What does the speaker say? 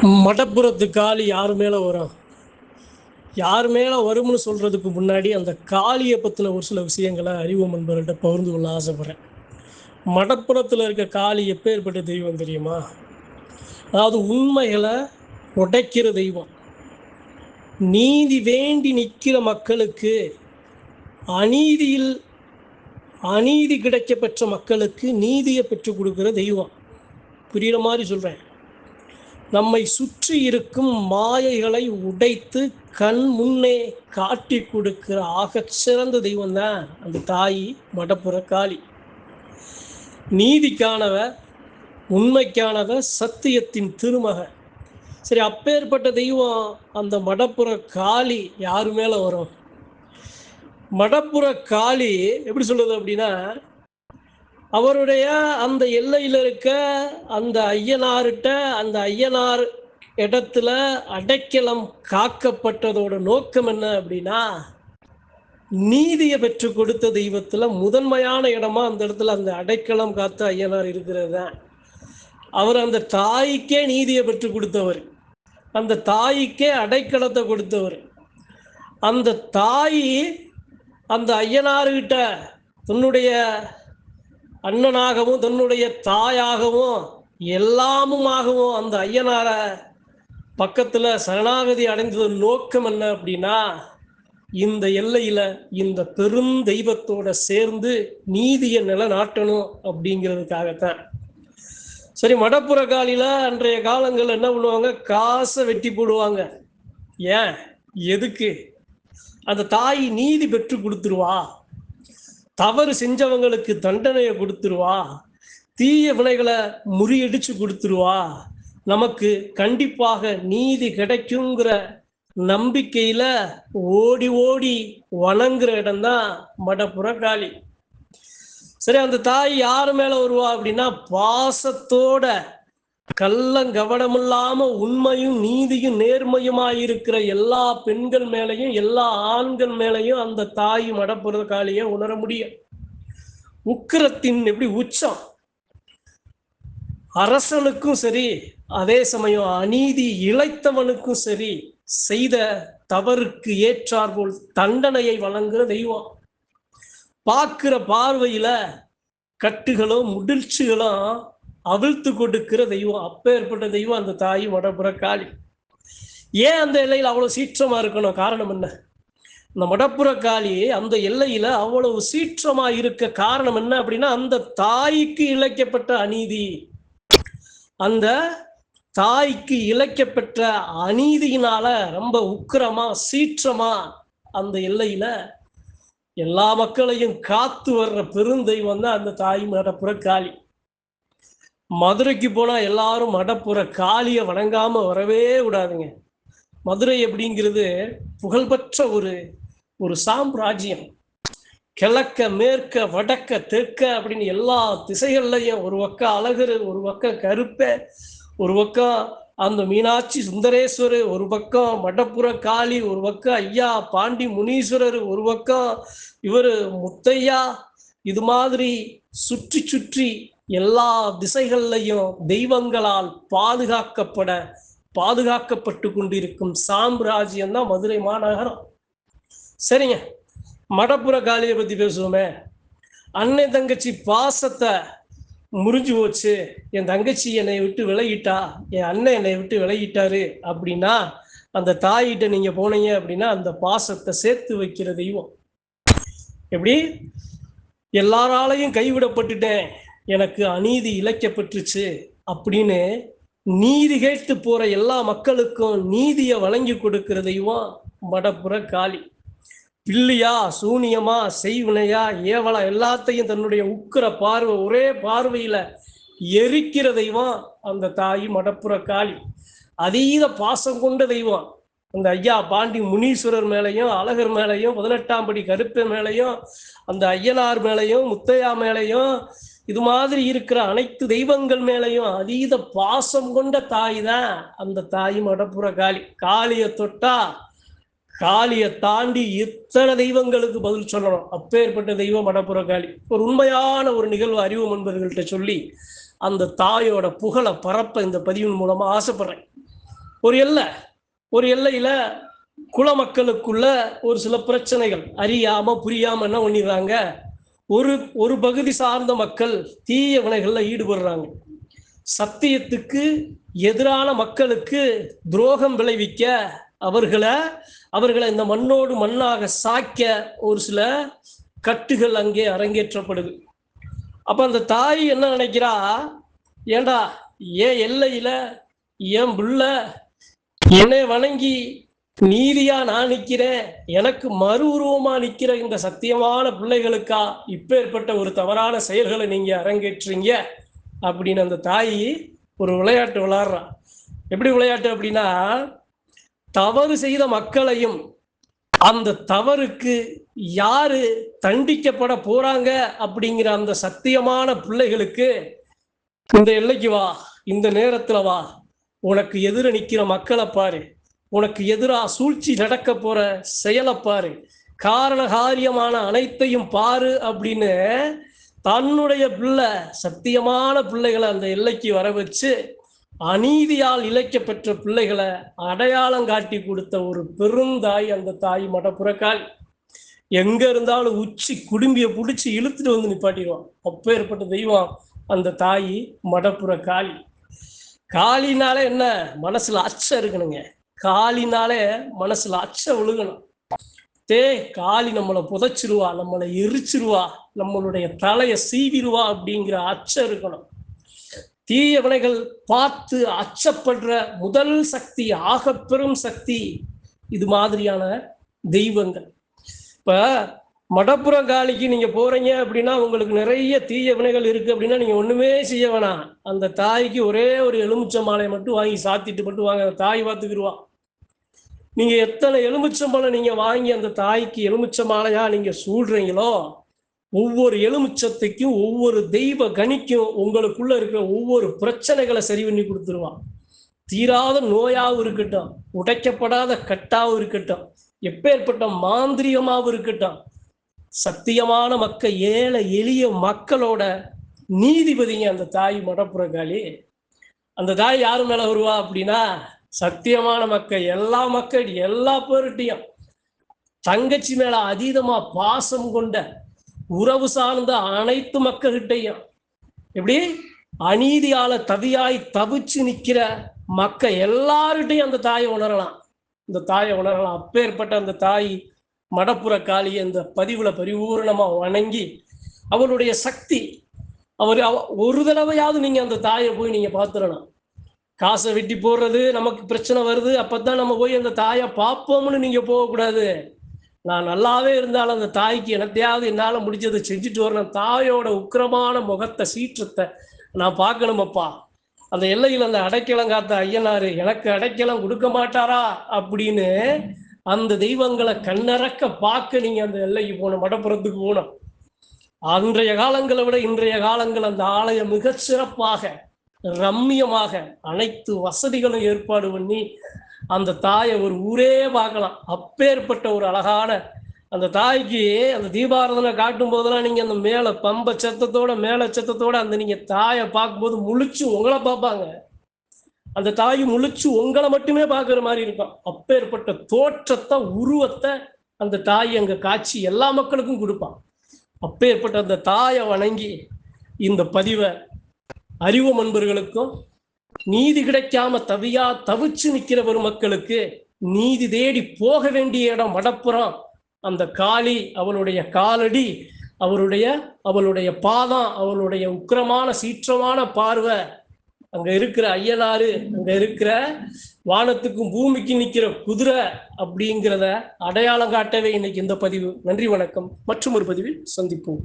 மடப்புறத்து காளி யார் மேலே வரும், யார் மேலே வரும்னு சொல்கிறதுக்கு முன்னாடி அந்த காளியை பற்றின ஒரு சில விஷயங்களை அறிவு நண்பர்கள்ட்ட பகிர்ந்து கொள்ள ஆசைப்பட்றேன். மடப்புறத்தில் இருக்க காளி எப்பேற்பட்ட தெய்வம் தெரியுமா? அதாவது உண்மைகளை உடைக்கிற தெய்வம். நீதி வேண்டி நிற்கிற மக்களுக்கு, அநீதி கிடைக்க பெற்ற மக்களுக்கு நீதியை பெற்றுக் கொடுக்குற தெய்வம். புரிகிற மாதிரி சொல்கிறேன். நம்மை சுற்றி இருக்கும் மாயைகளை உடைத்து கண் முன்னே காட்டி கொடுக்கிற ஆகச்சிறந்த தெய்வம் தான் அந்த தாய் மடப்புற காளி. நீதிக்கானவ, உண்மைக்கானவ, சத்தியத்தின் திருமக. சரி, அப்பேற்பட்ட தெய்வம் அந்த மடப்புற காளி யாரு மேலே வரும்? மடப்புற காளி எப்படி சொல்றது அப்படின்னா, அவருடைய அந்த எல்லையில் இருக்க அந்த ஐயனார்கிட்ட, அந்த ஐயனார் இடத்துல அடைக்கலம் காக்கப்பட்டதோட நோக்கம் என்ன அப்படின்னா, நீதியை பெற்று கொடுத்த தெய்வத்தில் முதன்மையான இடமா அந்த இடத்துல அந்த அடைக்கலம் காத்த ஐயனார் இருக்கிறது தான். அவர் அந்த தாய்க்கே நீதியை பெற்று கொடுத்தவர், அந்த தாய்க்கே அடைக்கலத்தை கொடுத்தவர். அந்த தாய் அந்த ஐயனார்கிட்ட தன்னுடைய அண்ணனாகவும் தன்னுடைய தாயாகவும் எல்லாமுமாகவும் அந்த ஐயனாரை பக்கத்தில் சரணாகதி அடைந்தது நோக்கம் என்ன அப்படின்னா, இந்த எல்லையில் இந்த பெரும் தெய்வத்தோட சேர்ந்து நீதியை நிலநாட்டணும் அப்படிங்கிறதுக்காகத்தான். சரி, மடப்புற காலியில் அன்றைய காலங்கள் என்ன பண்ணுவாங்க, காசை வெட்டி போடுவாங்க. ஏன், எதுக்கு? அந்த தாய் நீதி பெற்று கொடுத்துருவா, தவறு செஞ்சவங்களுக்கு தண்டனையை கொடுத்துருவா, தீய வினைகளை முறியடிச்சு கொடுத்துருவா, நமக்கு கண்டிப்பாக நீதி கிடைக்குங்கிற நம்பிக்கையில ஓடி ஓடி வணங்குற இடம்தான் மடப்புற காளி. சரி, அந்த தாய் யார் மேல வருவா அப்படின்னா, பாசத்தோட கள்ளங்கவடமில்லாம உண்மையும் நீதியும் நேர்மையுமாயிருக்கிற எல்லா பெண்கள் மேலையும் எல்லா ஆண்கள் மேலையும் அந்த தாய் மடப்புற காளியை உணர முடியும். உக்கிரத்தின் எப்படி உச்சம். அரசனுக்கும் சரி, அதே சமயம் அநீதி இழைத்தவனுக்கும் சரி, செய்த தவறுக்கு ஏற்றாற்போல் தண்டனையை வழங்குற தெய்வம். பார்க்கிற பார்வையில கட்டுகளும் முடிர்ச்சிகளும் அவிழ்த்து கொடுக்கிற தெய்வம். அப்பேற்பட்ட தெய்வம் அந்த தாய் மடப்புற காளி. ஏன் அந்த எல்லையில் அவ்வளவு சீற்றமா இருக்கணும்? காரணம் என்ன? இந்த மடப்புற காளி அந்த எல்லையில அவ்வளவு சீற்றமா இருக்க காரணம் என்ன அப்படின்னா, அந்த தாய்க்கு இழைக்கப்பட்ட அநீதி, அந்த தாய்க்கு இழைக்கப்பட்ட அநீதியினால ரொம்ப உக்கிரமா சீற்றமா அந்த எல்லையில எல்லா மக்களையும் காத்து வர்ற பெருந்தெய்வம் தான் அந்த தாய் மடப்புற காளி. மதுரைக்கு போனா எல்லாரும் மடப்புற காளியை வணங்காம வரவே விடாதுங்க. மதுரை அப்படிங்கிறது புகழ்பெற்ற ஒரு சாம்ராஜ்யம். கிழக்க மேற்க வடக்க தெற்க அப்படின்னு எல்லா திசைகள்லையும், ஒரு பக்கம் அழகர், ஒரு பக்கம் கருப்ப, ஒரு பக்கம் அந்த மீனாட்சி சுந்தரேஸ்வரர், ஒரு பக்கம் மடப்புற காளி, ஒரு பக்கம் ஐயா பாண்டி முனீஸ்வரர், ஒரு பக்கம் இவர் முத்தையா. இது மாதிரி சுற்றி சுற்றி எல்லா திசைகள்லையும் தெய்வங்களால் பாதுகாக்கப்பட்டு கொண்டிருக்கும் சாம்ராஜ்யம் தான் மதுரை மாநகரம். சரிங்க, மடப்புற காளியை பத்தி பேசுவோமே. அண்ணன் தங்கச்சி பாசத்தை முறிஞ்சு போச்சு, என் தங்கச்சி என்னை விட்டு விலகிட்டா, என் அண்ணன் என்னை விட்டு விலகிட்டாரு அப்படின்னா, அந்த தாயிட்ட நீங்க போனீங்க அப்படின்னா அந்த பாசத்தை சேர்த்து வைக்கிற தெய்வம். எப்படி? எல்லாராலையும் கைவிடப்பட்டுட்டேன், எனக்கு அநீதி இழைக்கப்பட்டுருச்சு அப்படின்னு நீதி கேட்டு போற எல்லா மக்களுக்கும் நீதியை வழங்கி கொடுக்கிற தெய்வம் மடப்புற காளி. பில்லியா, சூனியமா, செய்வினையா, ஏவலா எல்லாத்தையும் தன்னுடைய உக்கிர பார்வை, ஒரே பார்வையில எரிக்கிற தெய்வம் அந்த தாய் மடப்புற காளி. அதீத பாசம் கொண்ட தெய்வம். அந்த ஐயா பாண்டி முனீஸ்வரர் மேலையும், அழகர் மேலையும், 18ஆம் படி கருப்ப மேலையும், அந்த ஐயனார் மேலையும், முத்தையா மேலையும், இது மாதிரி இருக்கிற அனைத்து தெய்வங்கள் மேலையும் அதீத பாசம் கொண்ட தாய் தான் அந்த தாய் மடப்புற காளி. காளியை தொட்டா காளியை தாண்டி இத்தனை தெய்வங்களுக்கு பதில் சொல்லணும். அப்பேற்பட்ட தெய்வம் மடப்புற காளி. ஒரு உண்மையான ஒரு நிகழ்வு அறிவு நண்பர்கள்ட்ட சொல்லி அந்த தாயோட புகழை பரப்ப இந்த பதிவின் மூலமா ஆசைப்படுறேன். ஒரு எல்லை, ஒரு எல்லையில குலமக்களுக்குள்ள ஒரு சில பிரச்சனைகள் அறியாம புரியாம என்ன பண்ணிடுறாங்க, ஒரு ஒரு பகுதி சார்ந்த மக்கள் தீய வினைகள்ல ஈடுபடுறாங்க. சத்தியத்துக்கு எதிரான மக்களுக்கு துரோகம் விளைவிக்க அவர்களை அவர்களை இந்த மண்ணோடு மண்ணாக சாய்க்க ஒரு சில கட்டுகள் அங்கே அரங்கேற்றப்படுது. அப்ப அந்த தாய் என்ன நினைக்கிறா, ஏண்டா ஏன் எல்லையில என் புள்ள என்னை வணங்கி நீதியா நான் நிக்கிறேன், எனக்கு மறு உருவமா நிக்கிற இந்த சத்தியமான பிள்ளைகளுக்கா இப்பேற்பட்ட ஒரு தவறான செயல்களை நீங்க அரங்கேற்றீங்க அப்படின்னு அந்த தாய் ஒரு விளையாட்டு விளையாடுறான். எப்படி விளையாட்டு அப்படின்னா, தவறு செய்த மக்களையும் அந்த தவறுக்கு யாரு தண்டிக்கப்பட போறாங்க அப்படிங்கிற அந்த சத்தியமான பிள்ளைகளுக்கு இந்த எல்லைக்கு வா, இந்த நேரத்துல வா, உனக்கு எதிர நிக்கிற மக்களை பாரு, உனக்கு எதிராக சூழ்ச்சி நடக்க போற செயலை பாரு, காரண காரியமான அனைத்தையும் பாரு அப்படின்னு தன்னுடைய பிள்ளை சத்தியமான பிள்ளைகளை அந்த எல்லைக்கு வர வச்சு அநீதியால் இழைக்க பெற்ற பிள்ளைகளை அடையாளம் காட்டி கொடுத்த ஒரு பெருந்தாய் அந்த தாய் மடப்புறக்காளி. எங்க இருந்தாலும் உச்சி குடும்பிய பிடிச்சி இழுத்துட்டு வந்து நிப்பாட்டிடுவான். அப்பேற்பட்ட தெய்வம் அந்த தாய் மடப்புற காளி. காளினாலே என்ன, மனசுல அச்சம் இருக்கணுங்க. காளினாலே மனசுல அச்சம் விழுகணும். காளி நம்மளை புதைச்சிருவா, நம்மளை எரிச்சிருவா, நம்மளுடைய தலையை சீவிடுவா அப்படிங்கிற அச்சம் இருக்கணும். தீய வினைகள் பார்த்து அச்சப்படுற முதல் சக்தி, ஆக பெரும் சக்தி இது மாதிரியான தெய்வங்கள். இப்ப மடப்புறங்காளிக்கு நீங்க போறீங்க அப்படின்னா உங்களுக்கு நிறைய தீய வினைகள் இருக்கு அப்படின்னா நீங்க ஒண்ணுமே செய்ய வேணாம். அந்த தாய்க்கு ஒரே ஒரு எலுமிச்சை மாலையை மட்டும் வாங்கி சாத்திட்டு மட்டும் வாங்க, அந்த தாய் பார்த்துக்கிடுவா. நீங்க எத்தனை எலுமிச்சம்பழம் நீங்க வாங்கி அந்த தாய்க்கு எலுமிச்சை மாலையா நீங்க சூடுறீங்களோ, ஒவ்வொரு எலுமிச்சத்துக்கும் ஒவ்வொரு தெய்வ கணிக்கும் உங்களுக்குள்ள இருக்கிற ஒவ்வொரு பிரச்சனைகளை சரி பண்ணி கொடுத்துருவான். தீராத நோயாவும் இருக்கட்டும், உடைக்கப்படாத கட்டாவும் இருக்கட்டும், எப்பேற்பட்ட மாந்திரிகமாவும் இருக்கட்டும், சத்தியமான மக்கள் ஏழை எளிய மக்களோட நீதிபதிங்க அந்த தாய் மடப்புறக்காளி. அந்த தாய் யாரு மேல வருவா அப்படின்னா, சத்தியமான மக்கள் எல்லா பேருட்டையும் தங்கச்சி மேல அதீதமா பாசம் கொண்ட உறவு சார்ந்த அனைத்து மக்கள்கிட்டையும் எப்படி அநீதியால தவிச்சு நிக்கிற மக்கள் எல்லார்கிட்டையும் அந்த தாயை உணரலாம், இந்த தாயை உணரலாம். அப்பேற்பட்ட அந்த தாய் மடப்புற காளி அந்த பதிவுல பரிபூர்ணமா வணங்கி அவளுடைய சக்தி, ஒரு தடவையாவது நீங்க அந்த தாயை போய் நீங்க பார்த்துடலாம். காசை வெட்டி போடுறது, நமக்கு பிரச்சனை வருது அப்பதான் நம்ம போய் அந்த தாயை பார்ப்போம்னு நீங்க போகக்கூடாது. நான் நல்லாவே இருந்தாலும் அந்த தாய்க்கு எனத்தையாவது என்னால முடிஞ்சதை செஞ்சுட்டு வரணும். தாயோட உக்கிரமான முகத்தை சீற்றத்தை நான் பார்க்கணுமப்பா. அந்த எல்லையில் அந்த அடைக்கலம் காத்த ஐயனாரு எனக்கு அடைக்கலம் கொடுக்க மாட்டாரா அப்படின்னு அந்த தெய்வங்களை கண்ணறக்க பார்க்க நீங்க அந்த எல்லைக்கு போகணும், மடப்புறத்துக்கு போகணும். அன்றைய காலங்களை விட இன்றைய காலங்கள் அந்த ஆலயம் மிக சிறப்பாக ரம்மியமாக அனைத்து வசதிகளும் ஏற்பாடு பண்ணி அந்த தாயை ஒரு ஊரே பார்க்கலாம். அப்பேற்பட்ட ஒரு அழகான அந்த தாய்க்கு அந்த தீபாராதனை காட்டும் போதெல்லாம் நீங்க அந்த மேல பம்ப சத்தத்தோட மேல சத்தத்தோட அந்த நீங்க தாயை பார்க்கும்போது முழிச்சு உங்களை பார்ப்பாங்க. அந்த தாய் முழிச்சு உங்களை மட்டுமே பார்க்குற மாதிரி இருக்கும். அப்பேற்பட்ட தோற்றத்தை உருவத்தை அந்த தாய் அங்க காட்சி எல்லா மக்களுக்கும் கொடுப்பான். அப்பேற்பட்ட அந்த தாயை வணங்கி இந்த பதிவை அறிவு நண்பர்களுக்கும் நீதி கிடைக்காம தவிச்சு நிக்கிற பெருமக்களுக்கு நீதி தேடி போக வேண்டிய இடம் மடப்புறம். அந்த காளி அவளுடைய காலடி, அவளுடைய பாதம், அவளுடைய உக்கிரமான சீற்றமான பார்வை, அங்க இருக்கிற ஐயனாரு, அங்க இருக்கிற வானத்துக்கும் பூமிக்கும் நிக்கிற குதிரை அப்படிங்கிறத அடையாளம் காட்டவே இன்னைக்கு இந்த பதிவு. நன்றி, வணக்கம். மற்றும் ஒரு பதிவில் சந்திப்போம்.